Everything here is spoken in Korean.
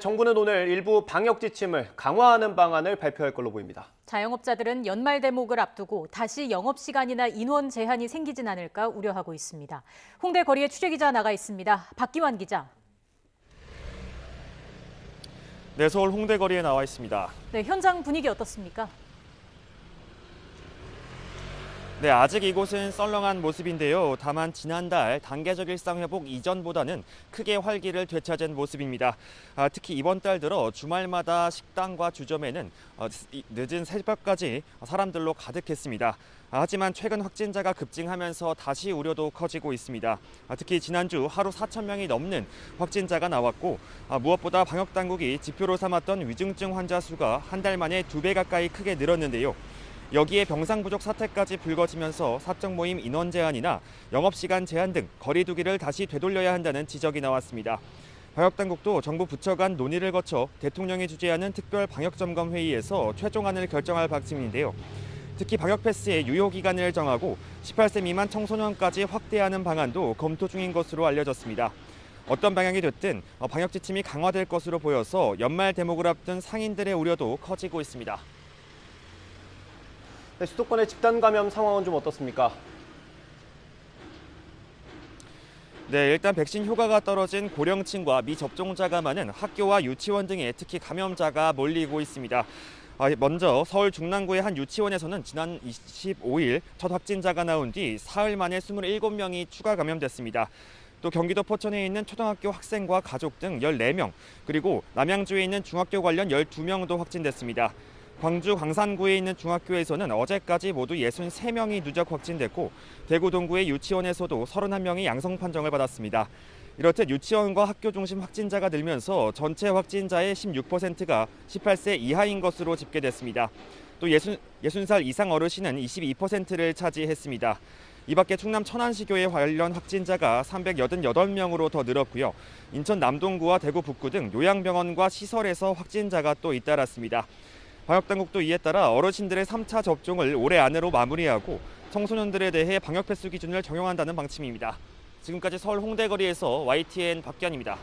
정부는 오늘 일부 방역 지침을 강화하는 방안을 발표할 걸로 보입니다. 자영업자들은 연말 대목을 앞두고 다시 영업시간이나 인원 제한이 생기진 않을까 우려하고 있습니다. 홍대 거리에 취재기자 나가 있습니다. 박기환 기자. 네, 서울 홍대 거리에 나와 있습니다. 네, 현장 분위기 어떻습니까? 네, 아직 이곳은 썰렁한 모습인데요. 다만 지난달 단계적 일상 회복 이전보다는 크게 활기를 되찾은 모습입니다. 특히 이번 달 들어 주말마다 식당과 주점에는 늦은 새벽까지 사람들로 가득했습니다. 하지만 최근 확진자가 급증하면서 다시 우려도 커지고 있습니다. 특히 지난주 하루 4천 명이 넘는 확진자가 나왔고 무엇보다 방역당국이 지표로 삼았던 위중증 환자 수가 한 달 만에 2배 가까이 크게 늘었는데요. 여기에 병상 부족 사태까지 불거지면서 사적 모임 인원 제한이나 영업시간 제한 등 거리 두기를 다시 되돌려야 한다는 지적이 나왔습니다. 방역당국도 정부 부처 간 논의를 거쳐 대통령이 주재하는 특별 방역점검회의에서 최종안을 결정할 방침인데요. 특히 방역패스의 유효기간을 정하고 18세 미만 청소년까지 확대하는 방안도 검토 중인 것으로 알려졌습니다. 어떤 방향이 됐든 방역 지침이 강화될 것으로 보여서 연말 대목을 앞둔 상인들의 우려도 커지고 있습니다. 네, 수도권의 집단 감염 상황은 좀 어떻습니까? 네, 일단 백신 효과가 떨어진 고령층과 미접종자가 많은 학교와 유치원 등에 특히 감염자가 몰리고 있습니다. 먼저 서울 중랑구의 한 유치원에서는 지난 25일 첫 확진자가 나온 뒤 사흘 만에 27명이 추가 감염됐습니다. 또 경기도 포천에 있는 초등학교 학생과 가족 등 14명, 그리고 남양주에 있는 중학교 관련 12명도 확진됐습니다. 광주 광산구에 있는 중학교에서는 어제까지 모두 63명이 누적 확진됐고 대구 동구의 유치원에서도 31명이 양성 판정을 받았습니다. 이렇듯 유치원과 학교 중심 확진자가 늘면서 전체 확진자의 16%가 18세 이하인 것으로 집계됐습니다. 또 60살 이상 어르신은 22%를 차지했습니다. 이 밖에 충남 천안시교의 관련 확진자가 388명으로 더 늘었고요. 인천 남동구와 대구 북구 등 요양병원과 시설에서 확진자가 또 잇따랐습니다. 방역당국도 이에 따라 어르신들의 3차 접종을 올해 안으로 마무리하고 청소년들에 대해 방역 패스 기준을 적용한다는 방침입니다. 지금까지 서울 홍대 거리에서 YTN 박기환입니다.